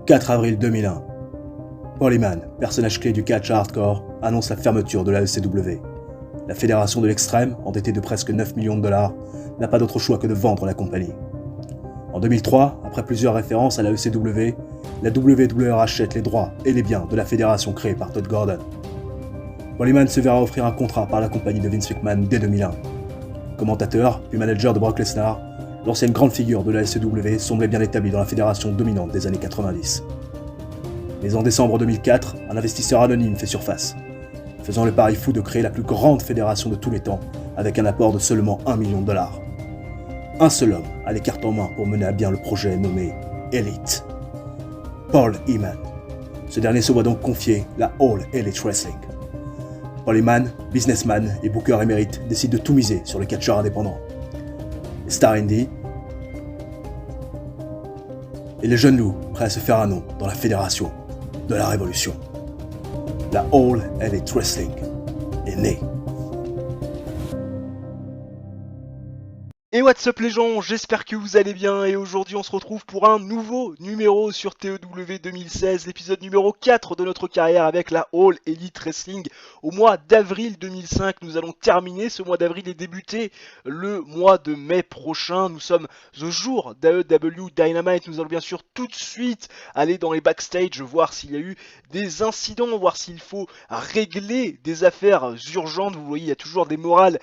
4 avril 2001. Paul Heyman, personnage clé du catch hardcore, annonce la fermeture de la ECW. La fédération de l'extrême, endettée de presque 9 millions de dollars, n'a pas d'autre choix que de vendre la compagnie. En 2003, après plusieurs références à la ECW, la WWE rachète les droits et les biens de la fédération créée par Todd Gordon. Paul Heyman se verra offrir un contrat par la compagnie de Vince McMahon dès 2001. Commentateur, puis manager de Brock Lesnar, l'ancienne grande figure de la SEW semblait bien établie dans la fédération dominante des années 90. Mais en décembre 2004, un investisseur anonyme fait surface, faisant le pari fou de créer la plus grande fédération de tous les temps avec un apport de seulement 1 million de dollars. Un seul homme a les cartes en main pour mener à bien le projet nommé Elite. Paul Heyman. Ce dernier se voit donc confier la All Elite Wrestling. Paul Heyman, businessman et booker émérite, décide de tout miser sur le catcheur indépendant. Les stars indie et les jeunes loups prêts à se faire un nom dans la fédération de la révolution. La All Elite Wrestling est née. Et what's up les gens, j'espère que vous allez bien et aujourd'hui on se retrouve pour un nouveau numéro sur TEW 2016, l'épisode numéro 4 de notre carrière avec la All Elite Wrestling. Au mois d'avril 2005, nous allons terminer ce mois d'avril et débuter le mois de mai prochain. Nous sommes au jour d'AEW Dynamite, nous allons bien sûr tout de suite aller dans les backstage, voir s'il y a eu des incidents, voir s'il faut régler des affaires urgentes. Vous voyez, il y a toujours des morales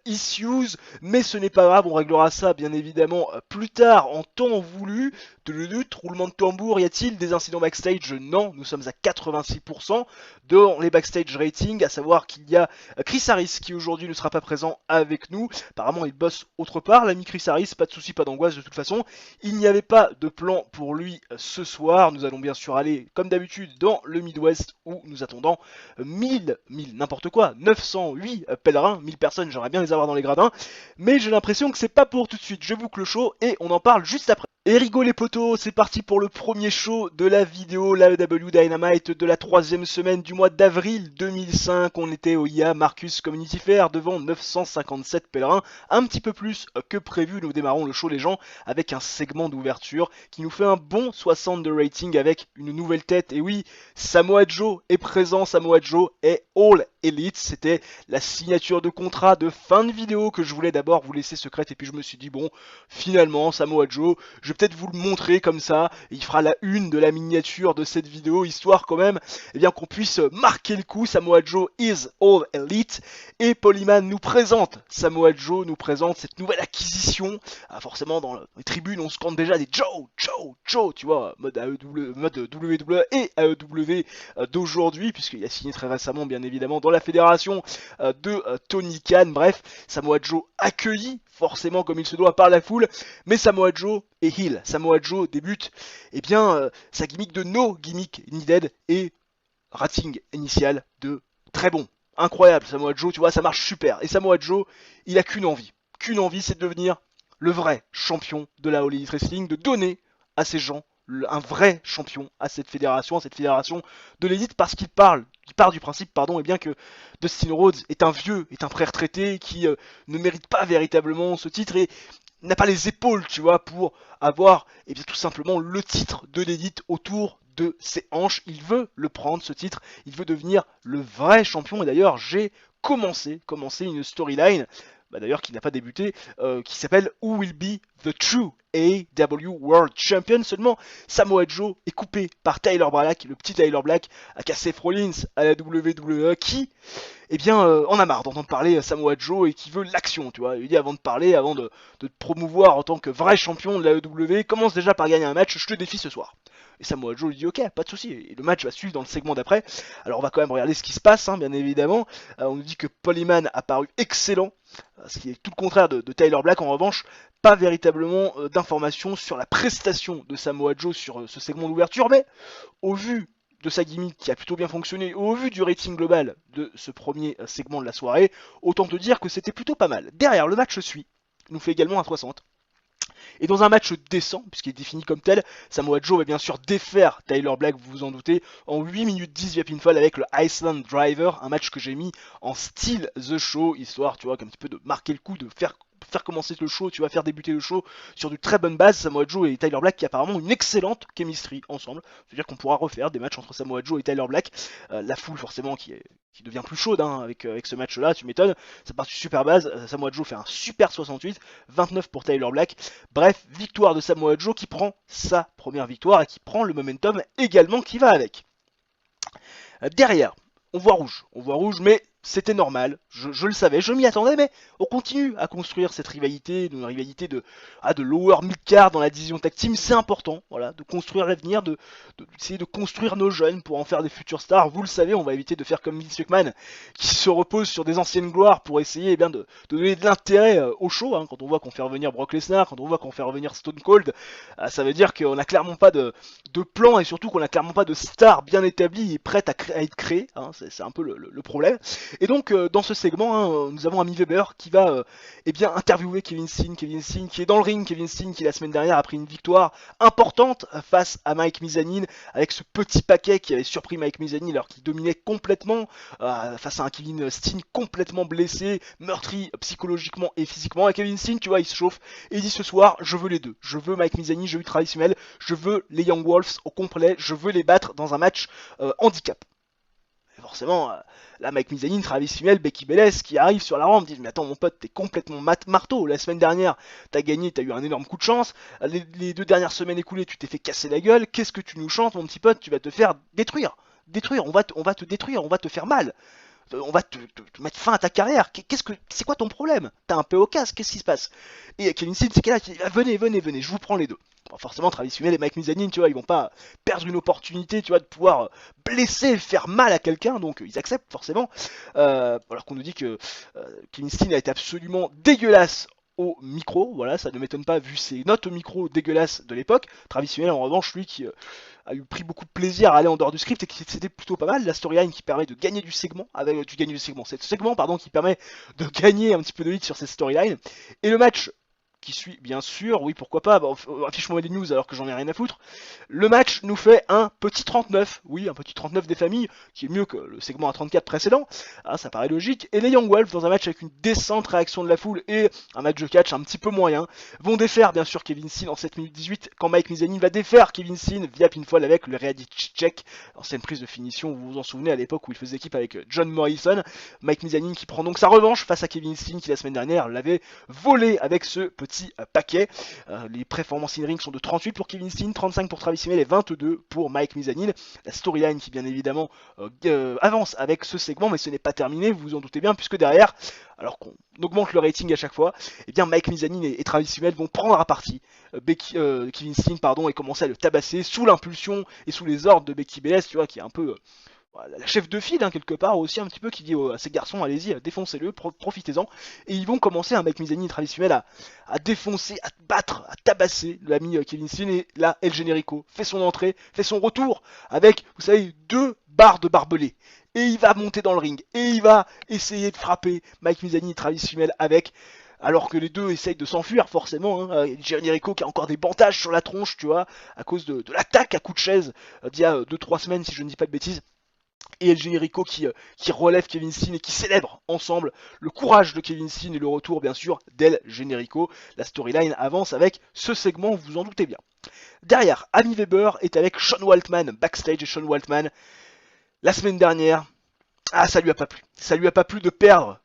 issues, mais ce n'est pas grave, on réglera ça bien évidemment plus tard en temps voulu. De lutte, roulement de tambour, y a-t-il des incidents backstage? Non, nous sommes à 86% dans les backstage ratings, à savoir qu'il y a Chris Harris qui aujourd'hui ne sera pas présent avec nous. Apparemment il bosse autre part, l'ami Chris Harris, pas de soucis, pas d'angoisse de toute façon. Il n'y avait pas de plan pour lui ce soir. Nous allons bien sûr aller comme d'habitude dans le Midwest où nous attendons 1000, n'importe quoi, 908 pèlerins, 1000 personnes, j'aimerais bien les avoir dans les gradins. Mais j'ai l'impression que c'est pas pour tout de suite. Je boucle le show et on en parle juste après. Et rigolez les potos, c'est parti pour le premier show de la vidéo, l'AEW Dynamite de la 3e semaine du mois d'avril 2005. On était au IA Marcus Community Fair devant 957 pèlerins, un petit peu plus que prévu. Nous démarrons le show les gens avec un segment d'ouverture qui nous fait un bon 60 de rating avec une nouvelle tête. Et oui, Samoa Joe est présent, Samoa Joe est All Elite. C'était la signature de contrat de fin de vidéo que je voulais d'abord vous laisser secrète et puis je me suis dit bon, finalement Samoa Joe, je vais peut-être vous le montrer comme ça, il fera la une de la miniature de cette vidéo, histoire quand même eh bien qu'on puisse marquer le coup. Samoa Joe is All Elite et Paul Heyman nous présente, Samoa Joe nous présente cette nouvelle acquisition. Forcément dans les tribunes on se compte déjà des Joe, tu vois, mode WWE et AEW d'aujourd'hui, puisqu'il a signé très récemment bien évidemment dans la fédération de Tony Khan. Bref, Samoa Joe accueilli forcément comme il se doit par la foule, mais Samoa Joe est heel. Samoa Joe débute sa gimmick de no gimmick needed et rating initial de très bon. Incroyable Samoa Joe, tu vois, ça marche super. Et Samoa Joe, il a qu'une envie, c'est de devenir le vrai champion de la All Elite Wrestling, de donner à ces gens un vrai champion à cette fédération de l'élite, parce qu'il part du principe, et bien que Dustin Rhodes est un vieux, est un pré-retraité qui ne mérite pas véritablement ce titre et n'a pas les épaules, tu vois, pour avoir, bien tout simplement le titre de l'élite autour de ses hanches. Il veut le prendre, ce titre, il veut devenir le vrai champion. Et d'ailleurs, j'ai commencé une storyline, d'ailleurs qui n'a pas débuté, qui s'appelle Who Will Be the True AEW World Champion. Seulement Samoa Joe est coupé par Tyler Black, le petit Tyler Black, aka Seth Rollins à la WWE, qui en a marre d'entendre parler Samoa Joe et qui veut l'action, tu vois. Il dit avant de parler, avant de te promouvoir en tant que vrai champion de la WWE, commence déjà par gagner un match, je te défie ce soir. Et Samoa Joe lui dit ok, pas de souci. Et le match va suivre dans le segment d'après. Alors on va quand même regarder ce qui se passe, bien évidemment. On nous dit que Paul Heyman a paru excellent, ce qui est tout le contraire de Tyler Black. En revanche, pas véritablement d'informations sur la prestation de Samoa Joe sur ce segment d'ouverture, mais au vu de sa gimmick qui a plutôt bien fonctionné, au vu du rating global de ce premier segment de la soirée, autant te dire que c'était plutôt pas mal. Derrière, le match suit, il nous fait également un 60. Et dans un match décent, puisqu'il est défini comme tel, Samoa Joe va bien sûr défaire Tyler Black, vous vous en doutez, en 8 minutes 10 via pinfall avec le Iceland Driver, un match que j'ai mis en style The Show, histoire, tu vois, un petit peu de marquer le coup, de faire faire commencer le show, tu vas faire débuter le show sur de très bonnes bases. Samoa Joe et Tyler Black qui apparemment une excellente chemistry ensemble. C'est-à-dire qu'on pourra refaire des matchs entre Samoa Joe et Tyler Black. La foule forcément qui devient plus chaude hein, avec ce match-là, tu m'étonnes. Ça part sur super base. Samoa Joe fait un super 68, 29 pour Tyler Black. Bref, victoire de Samoa Joe qui prend sa première victoire et qui prend le momentum également qui va avec. Derrière, on voit rouge, mais c'était normal, je le savais, je m'y attendais, mais on continue à construire cette rivalité, une rivalité de lower mid-card dans la division tag team, c'est important, voilà, de construire l'avenir, d'essayer de construire nos jeunes pour en faire des futurs stars. Vous le savez, on va éviter de faire comme Vince McMahon, qui se repose sur des anciennes gloires pour essayer de donner de l'intérêt au show, hein. Quand on voit qu'on fait revenir Brock Lesnar, quand on voit qu'on fait revenir Stone Cold, ça veut dire qu'on n'a clairement pas de plan, et surtout qu'on n'a clairement pas de star bien établie et prête à être créée, hein. C'est un peu le problème. Et donc dans ce segment, hein, nous avons Ami Weber qui va interviewer Kevin Steen qui est dans le ring, Kevin Steen qui la semaine dernière a pris une victoire importante face à Mike Mizanin avec ce petit paquet qui avait surpris Mike Mizanin alors qu'il dominait complètement face à un Kevin Steen complètement blessé, meurtri psychologiquement et physiquement. Et Kevin Steen, tu vois, il se chauffe et il dit ce soir, je veux les deux, je veux Mike Mizanin, je veux Travis Smell, je veux les Young Wolves au complet, je veux les battre dans un match handicap. Et forcément, là, Mike Mizanin, Travis Smell, Becky Belair qui arrivent sur la rampe disent mais attends mon pote, t'es complètement marteau. La semaine dernière, t'as gagné, t'as eu un énorme coup de chance. Les 2 dernières semaines écoulées, tu t'es fait casser la gueule. Qu'est-ce que tu nous chantes, mon petit pote? Tu vas te faire détruire. On va te détruire, on va te faire mal. On va te mettre fin à ta carrière. C'est quoi ton problème? T'as un peu au casque, qu'est-ce qui se passe? Et Kevin Steen, c'est là qui dit venez, je vous prends les deux. Bon, forcément, Travis Smell et Mike Mizanin, tu vois, ils vont pas perdre une opportunité, tu vois, de pouvoir blesser, faire mal à quelqu'un, donc ils acceptent forcément. Alors qu'on nous dit que Kevin Steen a été absolument dégueulasse au micro, voilà, ça ne m'étonne pas vu ses notes au micro dégueulasses de l'époque. Travis Smell, en revanche, lui qui a eu pris beaucoup de plaisir à aller en dehors du script et qui c'était plutôt pas mal. La storyline qui permet de gagner du segment, c'est ce segment pardon qui permet de gagner un petit peu de hit sur cette storyline. Et le match qui suit, bien sûr, oui pourquoi pas, affiche-moi des news alors que j'en ai rien à foutre. Le match nous fait un petit 39, oui un petit 39 des familles, qui est mieux que le segment à 34 précédent, ça paraît logique, et les Young Wolves dans un match avec une décente réaction de la foule et un match de catch un petit peu moyen, vont défaire bien sûr Kevin Steen en 7 minutes 18, quand Mike Mizanin va défaire Kevin Steen via pinfall avec le reality check, ancienne prise de finition, vous vous en souvenez à l'époque où il faisait équipe avec John Morrison, Mike Mizanin qui prend donc sa revanche face à Kevin Steen qui la semaine dernière l'avait volé avec ce petit paquet. Les performances in ring sont de 38 pour Kevin Steen, 35 pour Travis Smell et 22 pour Mike Mizanin. La storyline qui bien évidemment avance avec ce segment, mais ce n'est pas terminé, vous vous en doutez bien, puisque derrière, alors qu'on augmente le rating à chaque fois, et bien Mike Mizanin et Travis Smell vont prendre à partie Kevin Steen et commencer à le tabasser sous l'impulsion et sous les ordres de Becky Belair, tu vois, qui est un peu la chef de file hein, quelque part aussi un petit peu qui dit à ces garçons allez-y défoncez-le, profitez-en, et ils vont commencer à Mike Mizanin et Travis Smell à défoncer, à battre, à tabasser l'ami Kevin Steen, et là El Generico fait son entrée, fait son retour avec vous savez 2 barres de barbelés, et il va monter dans le ring et il va essayer de frapper Mike Mizanin et Travis Smell avec, alors que les deux essayent de s'enfuir forcément, hein. Generico qui a encore des bandages sur la tronche, tu vois, à cause de l'attaque à coup de chaise d'il y a 2-3 semaines si je ne dis pas de bêtises. Et El Generico qui relève Kevin Steen et qui célèbre ensemble le courage de Kevin Steen et le retour bien sûr d'El Generico. La storyline avance avec ce segment, vous vous en doutez bien. Derrière, Ami Weber est avec Sean Waltman, backstage, et Sean Waltman, la semaine dernière, ça lui a pas plu. Ça lui a pas plu de perdre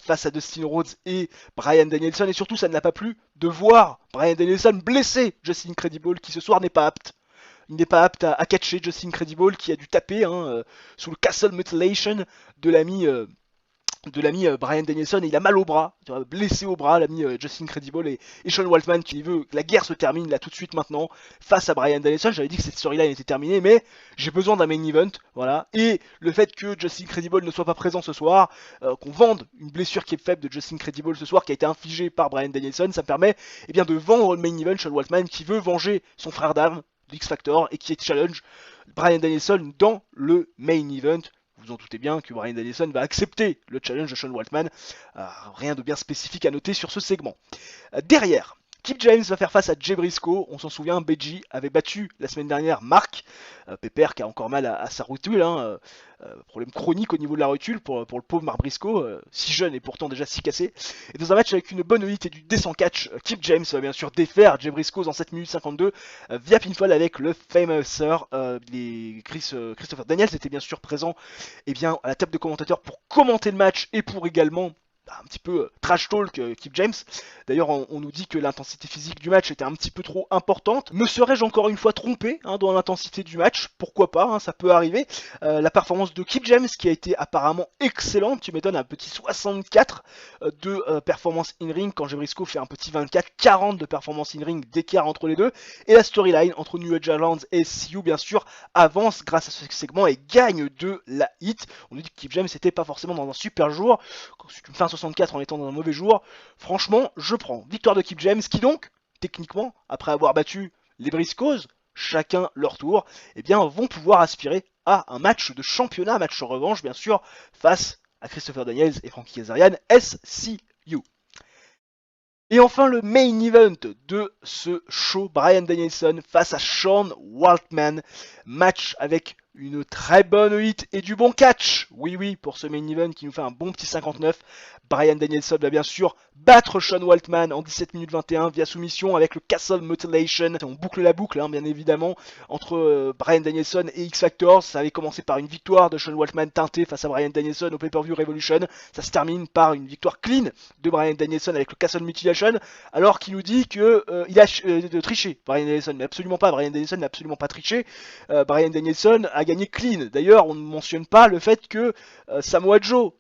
face à Dustin Rhodes et Bryan Danielson, et surtout ça ne l'a pas plu de voir Bryan Danielson blesser Justin Credible qui ce soir n'est pas apte. Il n'est pas apte à catcher Justin Credible qui a dû taper sous le Castle Mutilation de l'ami Bryan Danielson, et il a mal au bras, blessé au bras l'ami Justin Credible, et Sean Waltman qui veut que la guerre se termine là tout de suite maintenant face à Bryan Danielson. J'avais dit que cette storyline était terminée, mais j'ai besoin d'un main event, voilà, et le fait que Justin Credible ne soit pas présent ce soir, qu'on vende une blessure qui est faible de Justin Credible ce soir qui a été infligée par Bryan Danielson, ça me permet de vendre le main event. Sean Waltman qui veut venger son frère d'armes X Factor et qui challenge Bryan Danielson dans le main event. Vous en doutez bien que Bryan Danielson va accepter le challenge de Sean Waltman. Rien de bien spécifique à noter sur ce segment. Derrière, Kip James va faire face à Jay Briscoe. On s'en souvient, Beji avait battu la semaine dernière Mark, Pépère qui a encore mal à sa rotule, hein, problème chronique au niveau de la rotule pour le pauvre Mark Briscoe, si jeune et pourtant déjà si cassé. Et dans un match avec une bonne hit et du descend catch, Kip James va bien sûr défaire Jay Briscoe en 7 minutes 52 via pinfall avec le famous Christopher Daniels était bien sûr présent à la table de commentateurs pour commenter le match et pour également un petit peu trash talk Kip James. D'ailleurs on nous dit que l'intensité physique du match était un petit peu trop importante. Me serais-je encore une fois trompé dans l'intensité du match? Pourquoi pas, ça peut arriver. La performance de Kip James qui a été apparemment excellente, tu m'étonnes, un petit 64 de performance in-ring quand Jay Briscoe fait un petit 24-40 de performance in-ring d'écart entre les deux. Et la storyline entre New Age Alliance et SCU bien sûr avance grâce à ce segment et gagne de la hit. On nous dit que Kip James n'était pas forcément dans un super jour. Si tu me fais un 64 en étant dans un mauvais jour, franchement, je prends. Victoire de Kip James qui donc, techniquement, après avoir battu les Briscoes, chacun leur tour, vont pouvoir aspirer à un match de championnat, un match de revanche, bien sûr, face à Christopher Daniels et Frankie Kazarian, SCU. Et enfin, le main event de ce show, Bryan Danielson face à Sean Waltman, match avec une très bonne hit et du bon catch. Oui, pour ce main event qui nous fait un bon petit 59. Bryan Danielson va bien sûr battre Sean Waltman en 17 minutes 21 via soumission avec le Castle Mutilation. On boucle la boucle, bien évidemment, entre Bryan Danielson et X-Factor. Ça avait commencé par une victoire de Sean Waltman teintée face à Bryan Danielson au Pay-Per-View Revolution. Ça se termine par une victoire clean de Bryan Danielson avec le Castle Mutilation, alors qu'il nous dit que il a triché, Bryan Danielson. Mais absolument pas, Bryan Danielson n'a absolument pas triché. Bryan Danielson a gagné clean. D'ailleurs, on ne mentionne pas le fait que Samoa Joe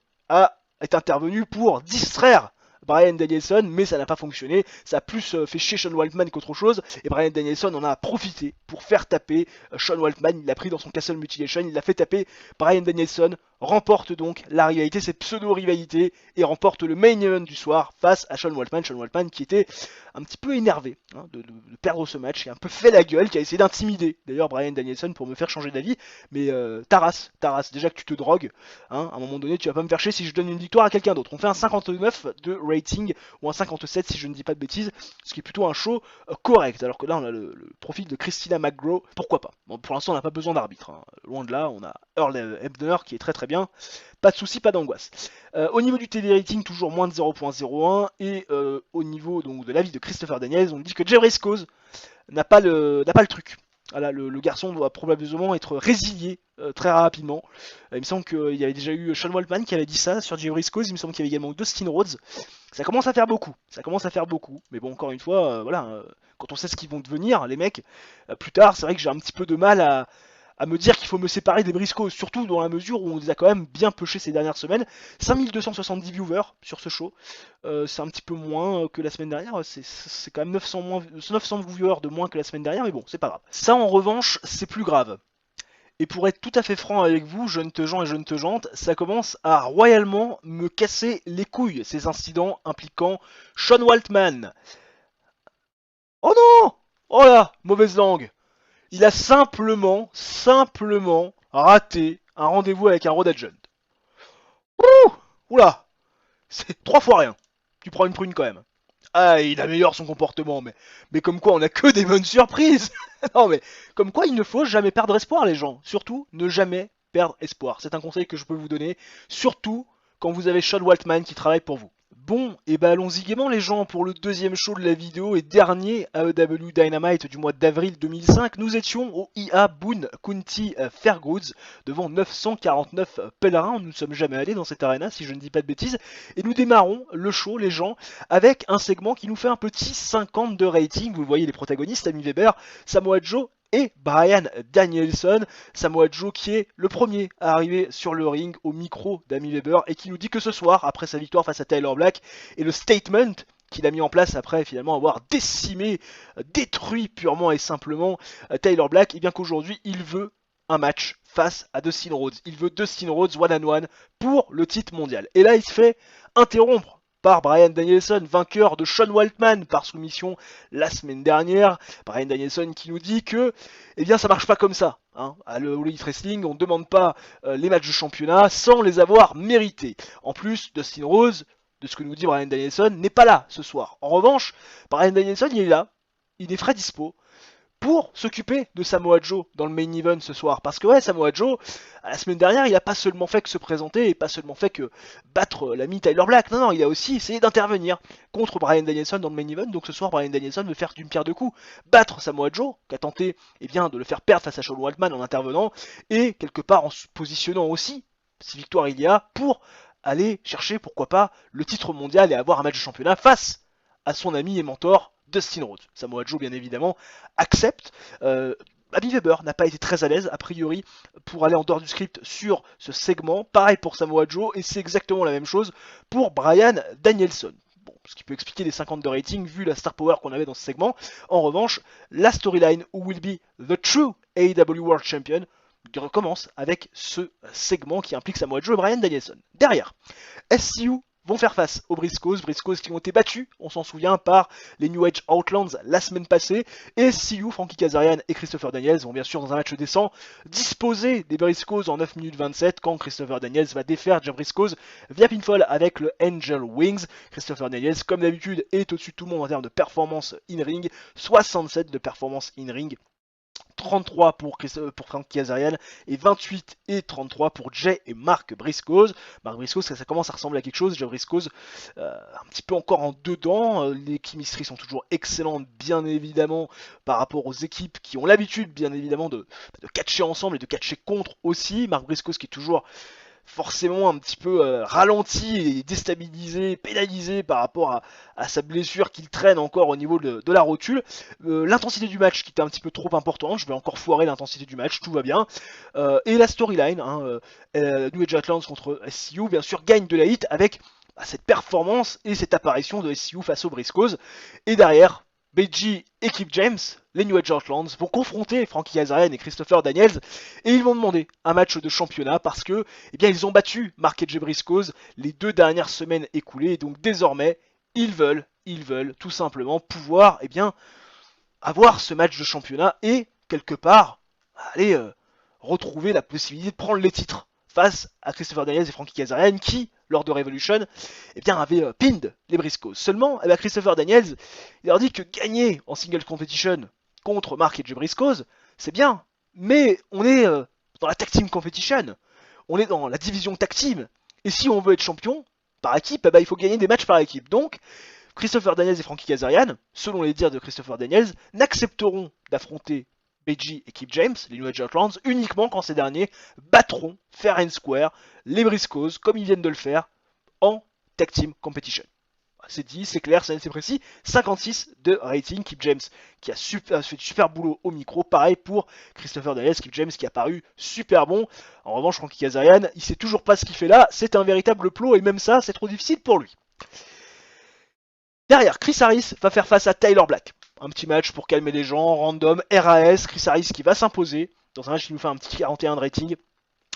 est intervenu pour distraire Bryan Danielson, mais ça n'a pas fonctionné. Ça a plus fait chier Sean Waltman qu'autre chose. Et Bryan Danielson en a profité pour faire taper Sean Waltman. Il l'a pris dans son Castle Mutilation, il l'a fait taper. Bryan Danielson remporte donc la rivalité, cette pseudo-rivalité, et remporte le main event du soir face à Sean Waltman. Sean Waltman qui était un petit peu énervé de perdre ce match, qui a un peu fait la gueule, qui a essayé d'intimider d'ailleurs Bryan Danielson pour me faire changer d'avis. Mais Taras, déjà que tu te drogues, à un moment donné tu vas pas me faire chier si je donne une victoire à quelqu'un d'autre. On fait un 59 de rating, ou un 57 si je ne dis pas de bêtises, ce qui est plutôt un show correct, alors que là on a le profil de Christina McGraw, pourquoi pas. Bon, pour l'instant on n'a pas besoin d'arbitre, loin de là, on a Earl Hebner qui est très très bien, pas de soucis, pas d'angoisse. Au niveau du TV rating, toujours moins de 0.01, et au niveau donc de l'avis de Christopher Daniels, on dit que Jay Briscoe n'a pas le truc. Voilà, le garçon doit probablement être résilié très rapidement. Il me semble qu'il y avait déjà eu Sean Waltman qui avait dit ça sur Jay Briscoe, il me semble qu'il y avait également Dustin Rhodes. Ça commence à faire beaucoup, mais bon, encore une fois, quand on sait ce qu'ils vont devenir, les mecs, plus tard, c'est vrai que j'ai un petit peu de mal à me dire qu'il faut me séparer des Briscoes, surtout dans la mesure où on les a quand même bien pushés ces dernières semaines. 5270 viewers sur ce show, c'est un petit peu moins que la semaine dernière, c'est quand même 900 viewers de moins que la semaine dernière, mais bon, c'est pas grave. Ça en revanche, c'est plus grave. Et pour être tout à fait franc avec vous, jeunes gens et jeunes jantes, ça commence à royalement me casser les couilles, ces incidents impliquant Sean Waltman. Oh non! Oh là, mauvaise langue! Il a simplement raté un rendez-vous avec un road agent. Ouh! Oula! C'est 3 fois rien. Tu prends une prune quand même. Ah, il améliore son comportement, mais comme quoi on a que des bonnes surprises. Non mais, comme quoi il ne faut jamais perdre espoir les gens. Surtout, ne jamais perdre espoir. C'est un conseil que je peux vous donner. Surtout quand vous avez Sean Waltman qui travaille pour vous. Bon, et bah allons-y gaiement les gens pour le deuxième show de la vidéo et dernier AEW Dynamite du mois d'avril 2005. Nous étions au IA Boone County Fairgrounds devant 949 pèlerins. Nous ne sommes jamais allés dans cette arena si je ne dis pas de bêtises. Et nous démarrons le show les gens avec un segment qui nous fait un petit 50 de rating. Vous voyez les protagonistes, Amy Weber, Samoa Joe et Bryan Danielson. Samoa Joe qui est le premier à arriver sur le ring au micro d'Amy Weber et qui nous dit que ce soir, après sa victoire face à Tyler Black et le statement qu'il a mis en place après finalement avoir décimé, détruit purement et simplement Tyler Black, et bien qu'aujourd'hui il veut un match face à Dustin Rhodes. Il veut Dustin Rhodes one-on-one pour le titre mondial. Et là il se fait interrompre par Bryan Danielson, vainqueur de Sean Waltman par soumission la semaine dernière. Bryan Danielson qui nous dit que ça marche pas comme ça. À le All Elite Wrestling, on ne demande pas les matchs de championnat sans les avoir mérités. En plus, Dustin Rhodes de ce que nous dit Bryan Danielson n'est pas là ce soir. En revanche, Bryan Danielson, il est là, il est frais dispo pour s'occuper de Samoa Joe dans le main event ce soir. Parce que ouais, Samoa Joe, la semaine dernière, il a pas seulement fait que se présenter et pas seulement fait que battre l'ami Tyler Black. Non, il a aussi essayé d'intervenir contre Bryan Danielson dans le main event. Donc ce soir, Bryan Danielson veut faire d'une pierre deux coups. Battre Samoa Joe, qui a tenté de le faire perdre face à Sean Waltman en intervenant, et quelque part en se positionnant aussi, si victoire il y a, pour aller chercher, pourquoi pas, le titre mondial et avoir un match de championnat face à son ami et mentor Dustin Rhodes. Samoa Joe, bien évidemment, accepte. Abby Weber n'a pas été très à l'aise, a priori, pour aller en dehors du script sur ce segment. Pareil pour Samoa Joe, et c'est exactement la même chose pour Bryan Danielson. Bon, ce qui peut expliquer les 50 de rating vu la star power qu'on avait dans ce segment. En revanche, la storyline Who Will Be the True AEW World Champion recommence avec ce segment qui implique Samoa Joe et Bryan Danielson. Derrière, SCU vont faire face aux Briscoes qui ont été battus, on s'en souvient, par les New Age Outlands la semaine passée, et SCU, Frankie Kazarian et Christopher Daniels vont bien sûr dans un match décent disposer des Briscoes en 9 minutes 27 quand Christopher Daniels va défaire Jay Briscoes via pinfall avec le Angel Wings. Christopher Daniels, comme d'habitude, est au-dessus de tout le monde en termes de performance in-ring, 67 de performance in-ring. 33 pour Frankie Kazarian et 28 et 33 pour Jay et Mark Briscoes. Mark Briscoes, ça commence à ressembler à quelque chose. Jay Briscoes, un petit peu encore en dedans. Les chemistries sont toujours excellentes, bien évidemment, par rapport aux équipes qui ont l'habitude, bien évidemment, de catcher ensemble et de catcher contre aussi. Mark Briscoes qui est toujours forcément un petit peu ralenti et déstabilisé, pénalisé par rapport à sa blessure qu'il traîne encore au niveau de la rotule. L'intensité du match qui était un petit peu trop importante, je vais encore foirer l'intensité du match, tout va bien. Et la storyline, New Age Outlands contre SCU, bien sûr, gagne de la hit avec cette performance et cette apparition de SCU face aux Briscoes. Et derrière, Beji et Kip James, les New Age Outlands, vont confronter Frankie Kazarian et Christopher Daniels et ils vont demander un match de championnat parce que, eh bien, ils ont battu Mark et Jay Briscoes les 2 dernières semaines écoulées et donc désormais, ils veulent tout simplement pouvoir, eh bien, avoir ce match de championnat et quelque part aller retrouver la possibilité de prendre les titres face à Christopher Daniels et Frankie Kazarian qui, lors de Revolution, eh bien, avaient pinned les Briscoes. Seulement, eh bien, Christopher Daniels, il leur dit que gagner en single competition contre Mark et Jay Briscoes, c'est bien, mais on est dans la tag team competition, on est dans la division tag team, et si on veut être champion par équipe, eh ben, il faut gagner des matchs par équipe. Donc, Christopher Daniels et Frankie Kazarian, selon les dires de Christopher Daniels, n'accepteront d'affronter Beji et Kip James, les New Age Outlands, uniquement quand ces derniers battront fair and square les Briscoes, comme ils viennent de le faire, en Tag Team Competition. C'est dit, c'est clair, c'est précis. 56 de rating, Kip James qui a fait du super boulot au micro. Pareil pour Christopher Daniels, Kip James qui a paru super bon. En revanche, Frankie Kazarian, il sait toujours pas ce qu'il fait là. C'est un véritable plot et même ça, c'est trop difficile pour lui. Derrière, Chris Harris va faire face à Tyler Black. Un petit match pour calmer les gens, random, RAS, Chris Harris qui va s'imposer dans un match qui nous fait un petit 41 de rating.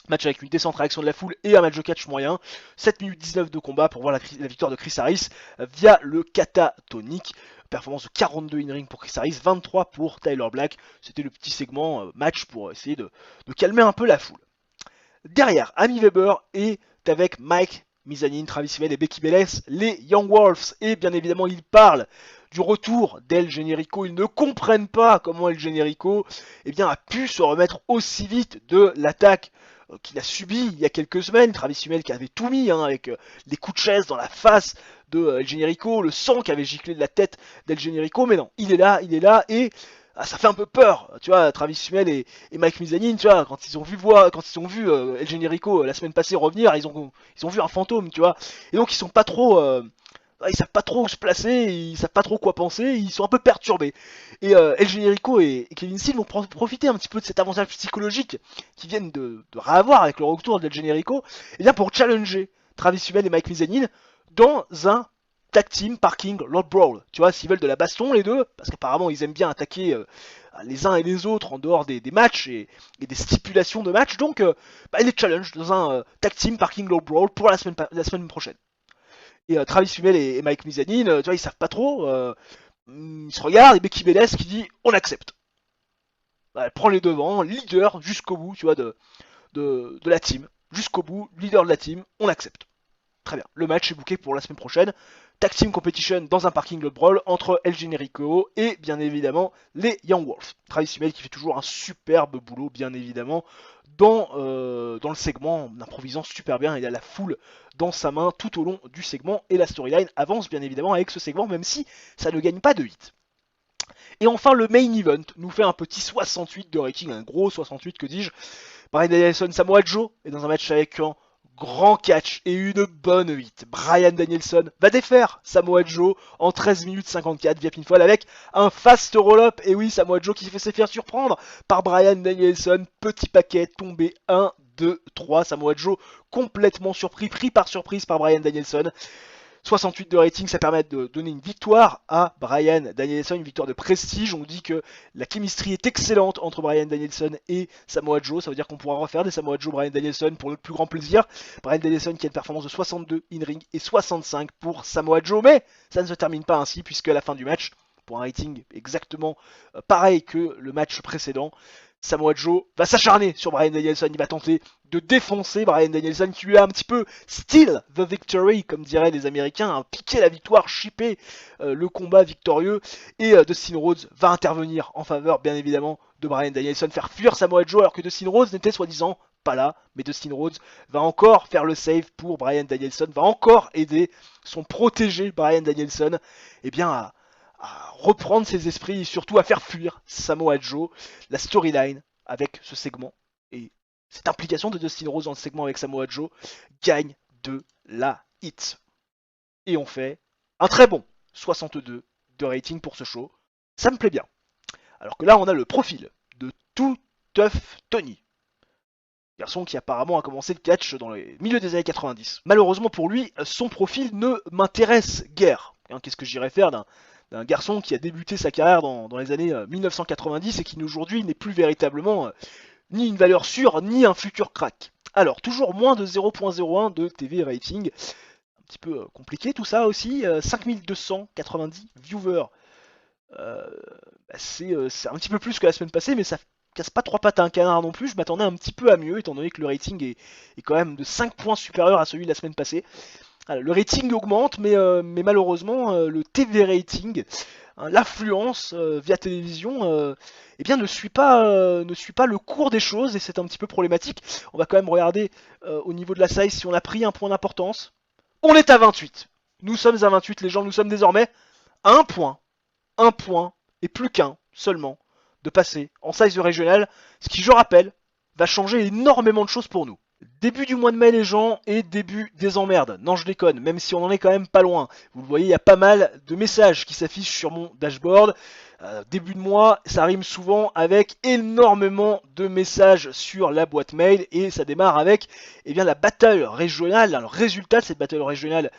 Match avec une décente réaction de la foule et un match de catch moyen. 7 minutes 19 de combat pour voir la victoire de Chris Harris via le kata tonic. Performance de 42 in-ring pour Chris Harris, 23 pour Tyler Black. C'était le petit segment match pour essayer de calmer un peu la foule. Derrière, Amy Weber est avec Mike Mizanin, Travis Evil et Becky Belair, les Young Wolves. Et bien évidemment, ils parlent du retour d'El Generico. Ils ne comprennent pas comment El Generico a pu se remettre aussi vite de l'attaque qu'il a subi il y a quelques semaines. Travis Evil qui avait tout mis avec les coups de chaise dans la face de El Generico, le sang qui avait giclé de la tête d'El Generico. Mais non, il est là et ça fait un peu peur, tu vois, Travis Summel et Mike Mizanin, tu vois, quand ils ont vu El Generico la semaine passée revenir, ils ont vu un fantôme, tu vois, et donc ils sont pas trop, ils savent pas trop où se placer, ils savent pas trop quoi penser, ils sont un peu perturbés. Et El Generico et Kevin Steele vont profiter un petit peu de cet avantage psychologique qu'ils viennent de réavoir avec le retour d'El Generico, et bien pour challenger Travis Summel et Mike Mizanin dans un tag team parking Lord Brawl, tu vois, s'ils veulent de la baston les deux, parce qu'apparemment ils aiment bien attaquer les uns et les autres en dehors des matchs et des stipulations de match, donc ils les challenge dans un tag team parking Lord Brawl pour la semaine prochaine. Et Travis Summel et Mike Mizanin, tu vois, ils savent pas trop, ils se regardent, et Becky Belair qui dit on accepte. Elle prend les devants, leader jusqu'au bout, tu vois, de la team, jusqu'au bout, leader de la team, on accepte. Très bien, le match est booké pour la semaine prochaine. Tag Team Competition dans un parking Blood Brawl entre El Generico et bien évidemment les Young Wolves. Travis Email qui fait toujours un superbe boulot bien évidemment dans le segment en improvisant super bien. Il a la foule dans sa main tout au long du segment et la storyline avance bien évidemment avec ce segment même si ça ne gagne pas de hit. Et enfin le main event nous fait un petit 68 de rating, un gros 68 que dis-je. Bryan Danielson, Samoa Joe est dans un match avec un grand catch et une bonne hit. Bryan Danielson va défaire Samoa Joe en 13 minutes 54 via pinfall avec un fast roll-up. Et oui, Samoa Joe qui s'est fait surprendre par Bryan Danielson. Petit paquet tombé 1, 2, 3. Samoa Joe complètement surpris, pris par surprise par Bryan Danielson. 68 de rating, ça permet de donner une victoire à Bryan Danielson, une victoire de prestige. On dit que la chemistry est excellente entre Bryan Danielson et Samoa Joe. Ça veut dire qu'on pourra refaire des Samoa Joe, Bryan Danielson pour notre plus grand plaisir. Bryan Danielson qui a une performance de 62 in-ring et 65 pour Samoa Joe. Mais ça ne se termine pas ainsi puisque à la fin du match, pour un rating exactement pareil que le match précédent, Samoa Joe va s'acharner sur Bryan Danielson, il va tenter de défoncer Bryan Danielson qui lui a un petit peu steal the victory, comme diraient les Américains, piqué la victoire, chippé le combat victorieux, et Dustin Rhodes va intervenir en faveur bien évidemment de Bryan Danielson, faire fuir Samoa Joe alors que Dustin Rhodes n'était soi-disant pas là, mais Dustin Rhodes va encore faire le save pour Bryan Danielson, va encore aider son protégé Bryan Danielson à reprendre ses esprits et surtout à faire fuir Samoa Joe. La storyline avec ce segment et cette implication de Dustin Rhodes dans le segment avec Samoa Joe gagne de la hit. Et on fait un très bon 62 de rating pour ce show. Ça me plaît bien. Alors que là, on a le profil de Too Tough Tony. Garçon qui apparemment a commencé le catch dans le milieu des années 90. Malheureusement pour lui, son profil ne m'intéresse guère. Qu'est-ce que j'irais faire d'un garçon qui a débuté sa carrière dans les années 1990 et qui aujourd'hui n'est plus véritablement ni une valeur sûre ni un futur crack. Alors, toujours moins de 0.01 de TV rating. Un petit peu compliqué tout ça aussi. 5290 viewers. C'est un petit peu plus que la semaine passée, mais ça casse pas trois pattes à un canard non plus. Je m'attendais un petit peu à mieux, étant donné que le rating est quand même de 5 points supérieur à celui de la semaine passée. Alors, le rating augmente, mais malheureusement, le TV rating, l'affluence via télévision, ne suit pas le cours des choses, et c'est un petit peu problématique. On va quand même regarder au niveau de la size si on a pris un point d'importance. On est à 28. Nous sommes à 28, les gens, nous sommes désormais à un point, et plus qu'un seulement, de passer en size régional, ce qui, je rappelle, va changer énormément de choses pour nous. Début du mois de mai les gens et début des emmerdes. Non je déconne, même si on en est quand même pas loin. Vous le voyez, il y a pas mal de messages qui s'affichent sur mon dashboard. Début de mois, ça rime souvent avec énormément de messages sur la boîte mail et ça démarre avec la bataille régionale, le résultat de cette bataille régionale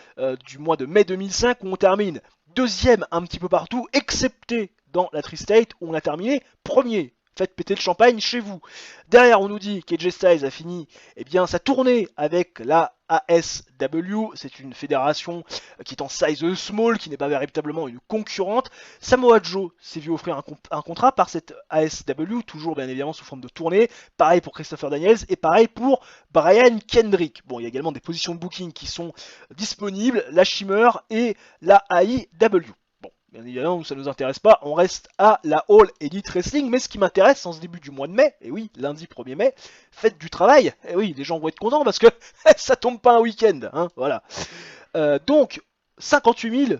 du mois de mai 2005 où on termine deuxième un petit peu partout, excepté dans la Tri-State où on a terminé premier. Faites péter le champagne chez vous. Derrière, on nous dit qu'AJ Styles a fini sa tournée avec la ASW. C'est une fédération qui est en size small, qui n'est pas véritablement une concurrente. Samoa Joe s'est vu offrir un contrat par cette ASW, toujours bien évidemment sous forme de tournée. Pareil pour Christopher Daniels et pareil pour Brian Kendrick. Bon, il y a également des positions de booking qui sont disponibles, la Shimmer et la AIW. Bien évidemment, ça ne nous intéresse pas, on reste à la All Elite Wrestling, mais ce qui m'intéresse en ce début du mois de mai, et oui, lundi 1er mai, fête du travail, et oui, les gens vont être contents parce que ça tombe pas un week-end, voilà. Donc, 58 000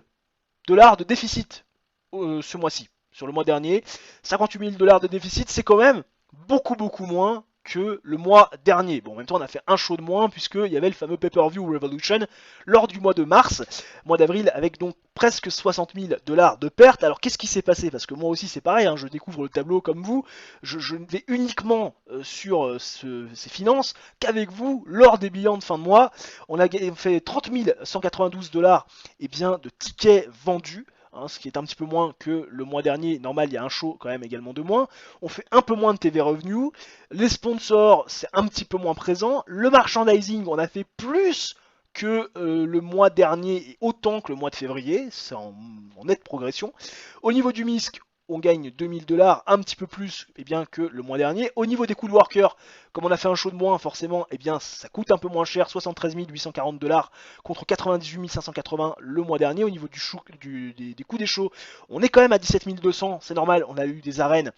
$ de déficit ce mois-ci, sur le mois dernier, 58 000 $ de déficit, c'est quand même beaucoup moins que le mois dernier. Bon, en même temps, on a fait un show de moins puisqu'il y avait le fameux Pay-Per-View Revolution lors du mois de mars, mois d'avril, avec donc presque 60 000 $ de pertes. Alors, qu'est-ce qui s'est passé? Parce que moi aussi, c'est pareil, je découvre le tableau comme vous. Je ne vais uniquement sur ces finances qu'avec vous lors des bilans de fin de mois. On a fait 30 192 $ de tickets vendus. Ce qui est un petit peu moins que le mois dernier. Normal, il y a un show quand même également de moins. On fait un peu moins de TV revenus. Les sponsors, c'est un petit peu moins présent. Le merchandising, on a fait plus que le mois dernier et autant que le mois de février. C'est en nette progression. Au niveau du MISC, on gagne 2000 $, un petit peu plus que le mois dernier. Au niveau des coûts de worker, comme on a fait un show de moins, forcément, ça coûte un peu moins cher, 73 840 $ contre 98 580 le mois dernier. Au niveau des coûts des shows, on est quand même à 17 200, c'est normal, on a eu des arènes,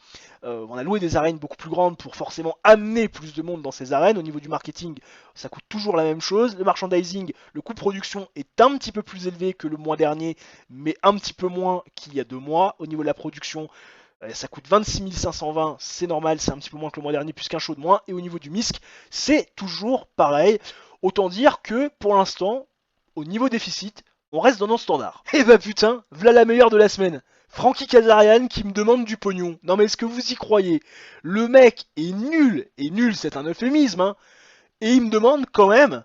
on a loué des arènes beaucoup plus grandes pour forcément amener plus de monde dans ces arènes. Au niveau du marketing, ça coûte toujours la même chose. Le merchandising, le coût de production est un petit peu plus élevé que le mois dernier, mais un petit peu moins qu'il y a 2 mois. Au niveau de la production, ça coûte 26 520, c'est normal, c'est un petit peu moins que le mois dernier, puisqu'un show de moins. Et au niveau du MISC, c'est toujours pareil. Autant dire que, pour l'instant, au niveau déficit, on reste dans nos standards. Et bah putain, voilà la meilleure de la semaine. Frankie Kazarian qui me demande du pognon. Non mais est-ce que vous y croyez? Le mec est nul, et nul c'est un euphémisme, hein, et il me demande quand même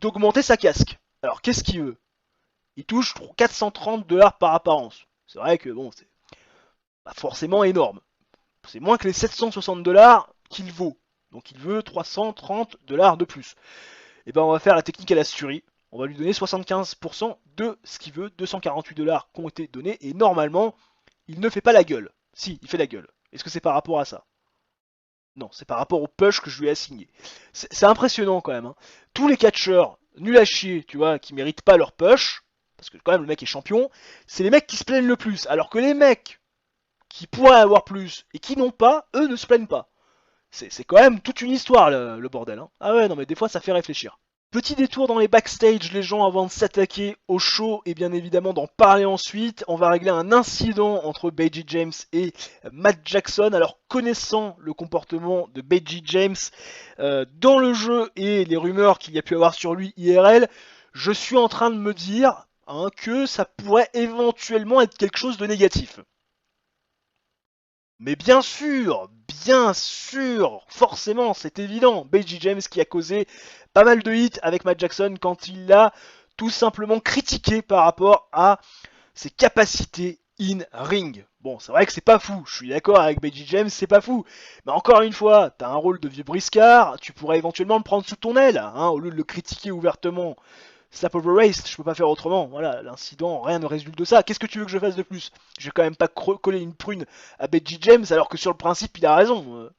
d'augmenter sa casque. Alors qu'est-ce qu'il veut? Il touche 430 $ par apparence. C'est vrai que bon, c'est pas forcément énorme. C'est moins que les 760 $ qu'il vaut. Donc il veut 330 $ de plus. Et ben on va faire la technique à la Suri. On va lui donner 75% de ce qu'il veut, 248 $ qui ont été donnés, et normalement, il ne fait pas la gueule. Si, il fait la gueule. Est-ce que c'est par rapport à ça? Non, c'est par rapport au push que je lui ai assigné. C'est impressionnant quand même, hein. Tous les catcheurs nuls à chier, tu vois, qui méritent pas leur push, parce que quand même le mec est champion, c'est les mecs qui se plaignent le plus. Alors que les mecs qui pourraient avoir plus et qui n'ont pas, eux ne se plaignent pas. C'est quand même toute une histoire le bordel, hein. Ah ouais, non mais des fois ça fait réfléchir. Petit détour dans les backstage, les gens, avant de s'attaquer au show et bien évidemment d'en parler ensuite. On va régler un incident entre Beji James et Matt Jackson. Alors, connaissant le comportement de Beji James dans le jeu et les rumeurs qu'il y a pu avoir sur lui IRL, je suis en train de me dire que ça pourrait éventuellement être quelque chose de négatif. Mais bien sûr, forcément, c'est évident. Beji James qui a causé pas mal de hits avec Matt Jackson quand il l'a tout simplement critiqué par rapport à ses capacités in-ring. Bon, c'est vrai que c'est pas fou, je suis d'accord avec Beji James, c'est pas fou. Mais encore une fois, t'as un rôle de vieux briscard, tu pourrais éventuellement le prendre sous ton aile, hein, au lieu de le critiquer ouvertement. Slap over race, je peux pas faire autrement. Voilà, l'incident, rien ne résulte de ça. Qu'est-ce que tu veux que je fasse de plus? Je vais quand même pas coller une prune à Beji James alors que sur le principe il a raison.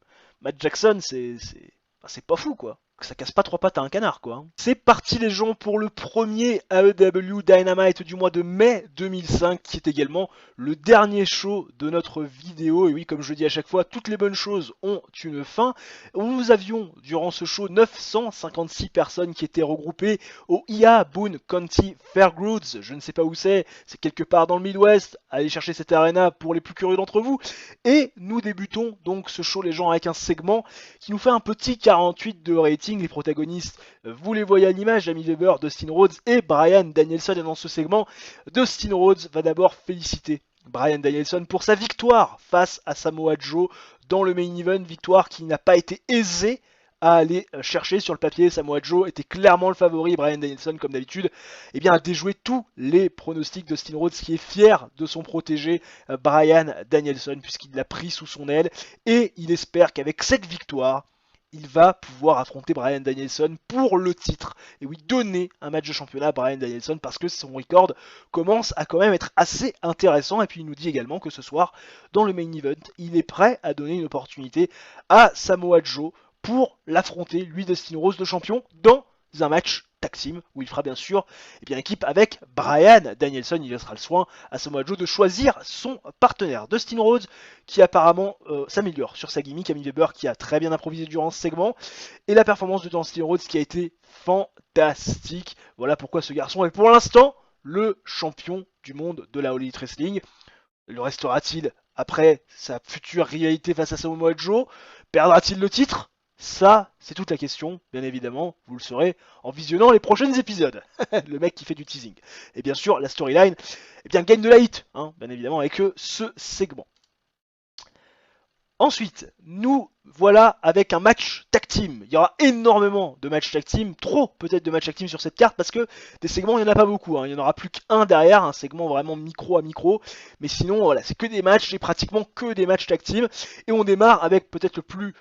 Matt Jackson, c'est pas fou quoi. Ça casse pas trois pattes à un canard quoi. C'est parti les gens pour le premier AEW Dynamite du mois de mai 2005 qui est également le dernier show de notre vidéo. Et oui, comme je dis à chaque fois, toutes les bonnes choses ont une fin. Nous avions durant ce show 956 personnes qui étaient regroupées au IA Boone County Fairgrounds. Je ne sais pas où c'est quelque part dans le Midwest. Allez chercher cette arena pour les plus curieux d'entre vous. Et nous débutons donc ce show les gens avec un segment qui nous fait un petit 48 de rating. Les protagonistes, vous les voyez à l'image, Jamie Weber, Dustin Rhodes et Bryan Danielson. Et dans ce segment, Dustin Rhodes va d'abord féliciter Bryan Danielson pour sa victoire face à Samoa Joe dans le main event, victoire qui n'a pas été aisée à aller chercher sur le papier. Samoa Joe était clairement le favori, Bryan Danielson comme d'habitude a déjoué tous les pronostics. de Dustin Rhodes qui est fier de son protégé Bryan Danielson puisqu'il l'a pris sous son aile et il espère qu'avec cette victoire il va pouvoir affronter Bryan Danielson pour le titre. Et oui, donner un match de championnat à Bryan Danielson parce que son record commence à quand même être assez intéressant. Et puis il nous dit également que ce soir, dans le main event, il est prêt à donner une opportunité à Samoa Joe pour l'affronter, lui Dustin Rhodes, le champion, dans un match tag team où il fera bien sûr équipe avec Bryan Danielson. Il laissera le soin à Samoa Joe de choisir son partenaire. Dustin Rhodes qui apparemment s'améliore sur sa gimmick, Amy Weber qui a très bien improvisé durant ce segment et la performance de Dustin Rhodes qui a été fantastique. Voilà pourquoi ce garçon est pour l'instant le champion du monde de la All Elite Wrestling. Le restera-t-il après sa future rivalité face à Samoa Joe? Perdra-t-il le titre? Ça, c'est toute la question, bien évidemment, vous le saurez en visionnant les prochains épisodes. Le mec qui fait du teasing. Et bien sûr, la storyline, gagne de la hit, bien évidemment, avec ce segment. Ensuite, nous voilà avec un match tag team. Il y aura énormément de matchs tag team, trop peut-être de matchs tag team sur cette carte parce que des segments, il n'y en a pas beaucoup. Il n'y en aura plus qu'un derrière, un segment vraiment micro à micro. Mais sinon, voilà, c'est que des matchs et pratiquement que des matchs tag team. Et on démarre avec peut-être le plus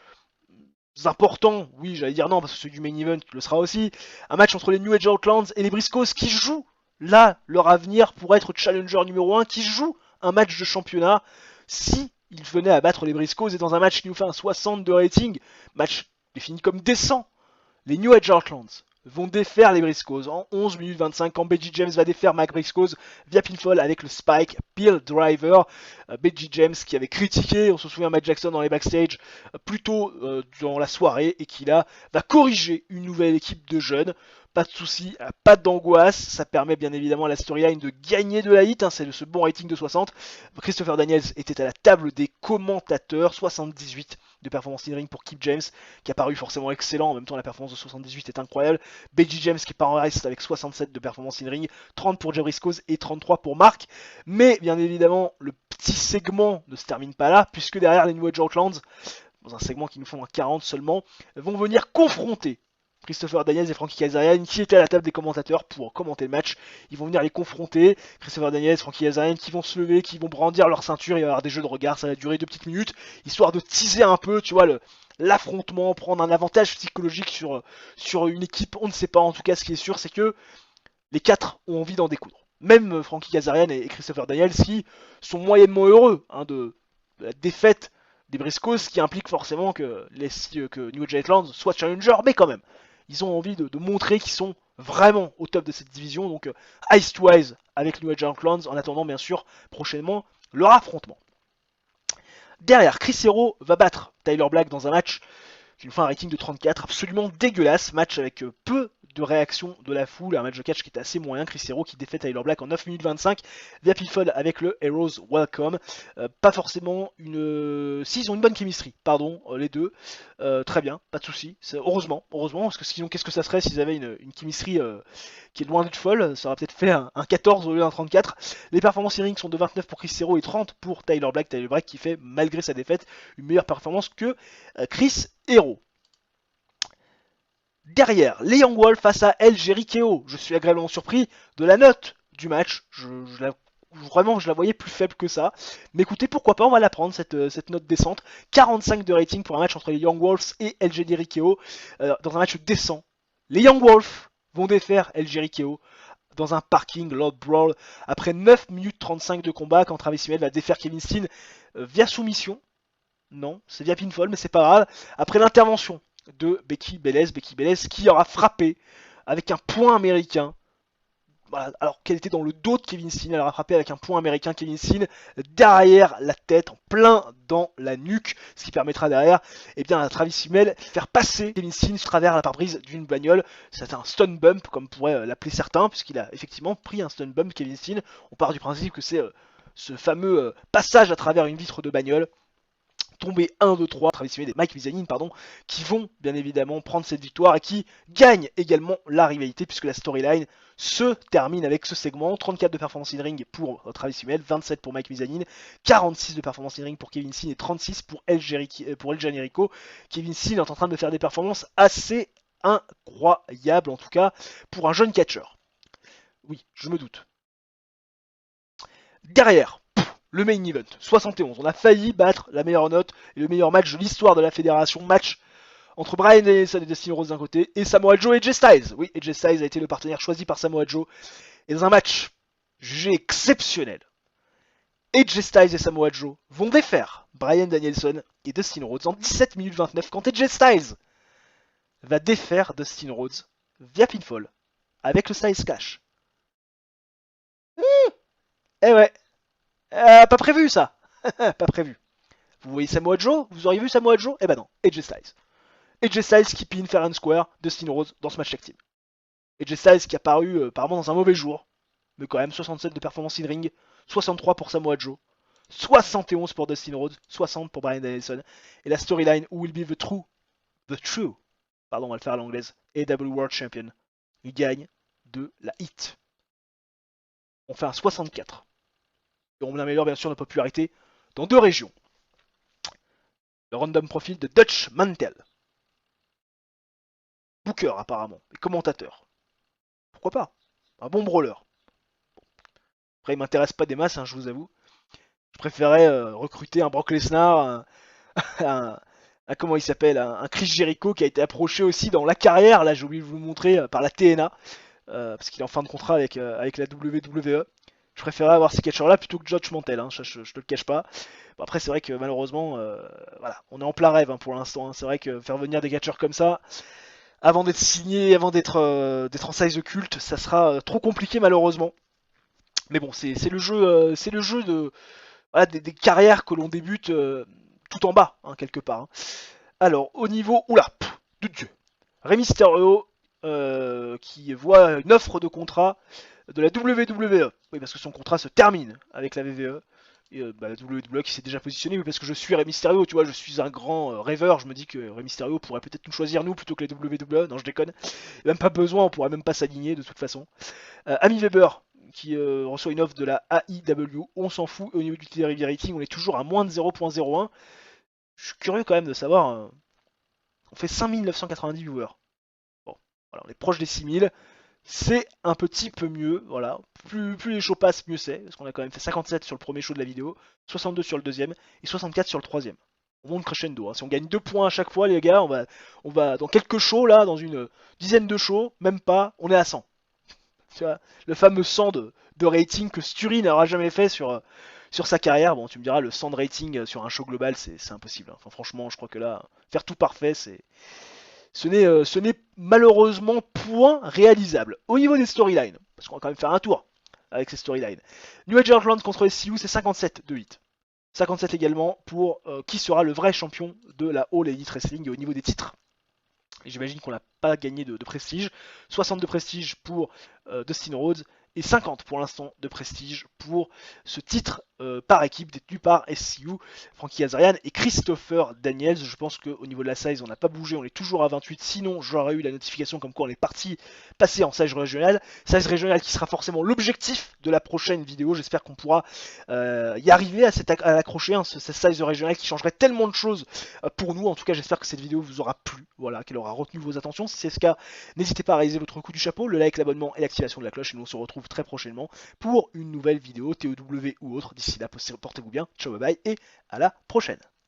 important, oui j'allais dire non parce que celui du main event le sera aussi, un match entre les New Age Outlands et les Briscoes qui jouent là leur avenir pour être challenger numéro 1, qui jouent un match de championnat. si il venait à battre les Briscoes et dans un match qui nous fait un 60 de rating, match défini comme décent, les New Age Outlaws vont défaire les Briscoes en 11 minutes 25 quand Benji James va défaire Mike Briscoes via pinfall avec le Spike Pill Driver. Benji James qui avait critiqué, on se souvient, Matt Jackson dans les backstage plus tôt durant la soirée et qui là va corriger une nouvelle équipe de jeunes. Pas de soucis, pas d'angoisse, ça permet bien évidemment à la storyline de gagner de la hit, hein, c'est ce bon rating de 60. Christopher Daniels était à la table des commentateurs, 78 de performance in-ring pour Kip James, qui a paru forcément excellent, en même temps la performance de 78 est incroyable. Benji James qui part en reste avec 67 de performance in-ring, 30 pour Jay Briscoes et 33 pour Mark. Mais bien évidemment, le petit segment ne se termine pas là, puisque derrière les New Age Outlaws, dans un segment qui nous font un 40 seulement, vont venir confronter Christopher Daniels et Frankie Kazarian qui étaient à la table des commentateurs pour commenter le match. Ils vont venir les confronter. Christopher Daniels, Frankie Kazarian qui vont se lever, qui vont brandir leur ceinture. Il va y avoir des jeux de regard, ça va durer 2 petites minutes, histoire de teaser un peu, tu vois, l'affrontement, prendre un avantage psychologique sur une équipe. On ne sait pas, en tout cas, ce qui est sûr, c'est que les 4 ont envie d'en découdre. Même Frankie Kazarian et Christopher Daniels qui sont moyennement heureux de la défaite des Briscoes, ce qui implique forcément que New Age Outlaws soient challenger, mais quand même. Ils ont envie de montrer qu'ils sont vraiment au top de cette division. Donc Ice to Eyes avec New Age Outlaws en attendant bien sûr prochainement leur affrontement. Derrière, Chris Hero va battre Tyler Black dans un match qui nous fait un rating de 34, absolument dégueulasse. Match avec peu de réaction de la foule, un match de catch qui était assez moyen. Chris Hero qui défait Tyler Black en 9 minutes 25 via pinfall avec le Heroes Welcome. Pas forcément une... Si, ils ont une bonne chemistry, pardon, les deux. Très bien, pas de soucis. Heureusement, parce que sinon, qu'est-ce que ça serait s'ils avaient une chemistry qui est loin d'être folle. Ça aurait peut-être fait un 14 au lieu d'un 34. Les performances in-ring sont de 29 pour Chris Hero et 30 pour Tyler Black. Tyler Black qui fait, malgré sa défaite, une meilleure performance que Chris Hero. Derrière, les Young Wolves face à El Jericho. Je suis agréablement surpris de la note du match. Vraiment, je la voyais plus faible que ça. Mais écoutez, pourquoi pas, on va la prendre, cette note descente. 45 de rating pour un match entre les Young Wolves et El Jericho. Dans un match décent. Les Young Wolves vont défaire El Jericho dans un parking Lord Brawl après 9 minutes 35 de combat quand Travis Smith va défaire Kevin Steen via soumission. Non, c'est via pinfall, mais c'est pas grave. Après l'intervention de Becky Belaise qui aura frappé avec un point américain. Voilà, alors qu'elle était dans le dos de Kevin Steen, elle aura frappé avec un point américain Kevin Steen derrière la tête, en plein dans la nuque, ce qui permettra derrière à Travis Smell faire passer Kevin Steen à travers la pare-brise d'une bagnole. C'est un stun bump, comme pourraient l'appeler certains, puisqu'il a effectivement pris un stun bump Kevin Steen. On part du principe que c'est ce fameux passage à travers une vitre de bagnole. Tombé 1, 2, 3, Travis Smith et Mike Mizanin, qui vont bien évidemment prendre cette victoire et qui gagnent également la rivalité puisque la storyline se termine avec ce segment. 34 de performance in-ring pour Travis Smith, 27 pour Mike Mizanin, 46 de performance in-ring pour Kevin Steen et 36 pour El Jericho. Kevin Steen est en train de faire des performances assez incroyables, en tout cas pour un jeune catcheur. Oui, je me doute. Derrière, le main event, 71. On a failli battre la meilleure note et le meilleur match de l'histoire de la fédération. Match entre Bryan Danielson et Dustin Rhodes d'un côté et Samoa Joe et AJ Styles. Oui, AJ Styles a été le partenaire choisi par Samoa Joe. Et dans un match jugé exceptionnel, AJ Styles et Samoa Joe vont défaire Bryan Danielson et Dustin Rhodes en 17 minutes 29 quand AJ Styles va défaire Dustin Rhodes via pinfall avec le Styles Clash. Eh ouais. Pas prévu ça. Pas prévu. Vous voyez Samoa Joe? Vous auriez vu Samoa Joe? Eh ben non, AJ Styles. AJ Styles qui pin fair and square Dustin Rhodes dans ce match tag team. AJ Styles qui a paru apparemment dans un mauvais jour, mais quand même 67 de performance in ring, 63 pour Samoa Joe, 71 pour Dustin Rhodes, 60 pour Bryan Danielson. Et la storyline Who will be the true, pardon, on va le faire à l'anglaise, AEW World Champion. Il gagne de la hit. On fait un 64. Et on améliore bien sûr notre popularité dans 2 régions. Le random profil de Dutch Mantel. Booker apparemment, et commentateur. Pourquoi pas? Un bon brawler. Après il m'intéresse pas des masses, je vous avoue. Je préférais recruter un Brock Lesnar, comment il s'appelle, un Chris Jericho qui a été approché aussi dans la carrière, là j'ai oublié de vous le montrer, par la TNA, parce qu'il est en fin de contrat avec la WWE. Je préférais avoir ces catcheurs là plutôt que Dutch Mantel, je te le cache pas. Bon, après, c'est vrai que malheureusement, voilà, on est en plein rêve hein, pour l'instant. Hein. C'est vrai que faire venir des catcheurs comme ça, avant d'être signé, avant d'être en size culte, ça sera trop compliqué malheureusement. Mais bon, c'est le jeu de, voilà, des carrières que l'on débute tout en bas, hein, quelque part. Hein. Alors, au niveau... Oula, de Dieu. Rey Mysterio, qui voit une offre de contrat de la WWE. Oui, parce que son contrat se termine avec la WWE. Et la WWE qui s'est déjà positionnée, oui, parce que je suis Rey Mysterio, tu vois, je suis un grand rêveur, je me dis que Rey Mysterio pourrait peut-être nous choisir nous plutôt que la WWE, non je déconne, même pas besoin, on pourrait même pas s'aligner de toute façon. Ami Weber, qui reçoit une offre de la AIW, on s'en fout, au niveau du TV rating, on est toujours à moins de 0.01, je suis curieux quand même de savoir, on fait 5990 viewers, bon, voilà, on est proche des 6000, c'est un petit peu mieux, voilà. Plus les shows passent, mieux c'est, parce qu'on a quand même fait 57 sur le premier show de la vidéo, 62 sur le deuxième, et 64 sur le troisième. On monte crescendo, hein. Si on gagne 2 points à chaque fois, les gars, on va dans quelques shows, là, dans une dizaine de shows, même pas, on est à 100. Tu vois, le fameux 100 de rating que Sturi n'aura jamais fait sur sa carrière. Bon, tu me diras, le 100 de rating sur un show global, c'est impossible. Hein. Enfin, franchement, je crois que là, faire tout parfait, ce n'est malheureusement point réalisable. Au niveau des storylines, parce qu'on va quand même faire un tour avec ces storylines. New Age Outland contre SCU, c'est 57 de hit. 57 également pour qui sera le vrai champion de la All Elite Wrestling. Et au niveau des titres, j'imagine qu'on n'a pas gagné de prestige. 60 de prestige pour Dustin Rhodes et 50 pour l'instant de prestige pour ce titre par équipe détenu par SCU, Frankie Kazarian et Christopher Daniels. Je pense qu'au niveau de la size, on n'a pas bougé, on est toujours à 28. Sinon, j'aurais eu la notification comme quoi on est parti passer en size régional. Size régional qui sera forcément l'objectif de la prochaine vidéo. J'espère qu'on pourra y arriver à l'accrocher, hein, ce size régional qui changerait tellement de choses pour nous. En tout cas, j'espère que cette vidéo vous aura plu, voilà, qu'elle aura retenu vos attentions. Si c'est ce cas, n'hésitez pas à réaliser votre coup du chapeau, le like, l'abonnement et l'activation de la cloche. Et nous on se retrouve très prochainement pour une nouvelle vidéo TOW ou autre. D'ici là, portez-vous bien, ciao bye bye et à la prochaine.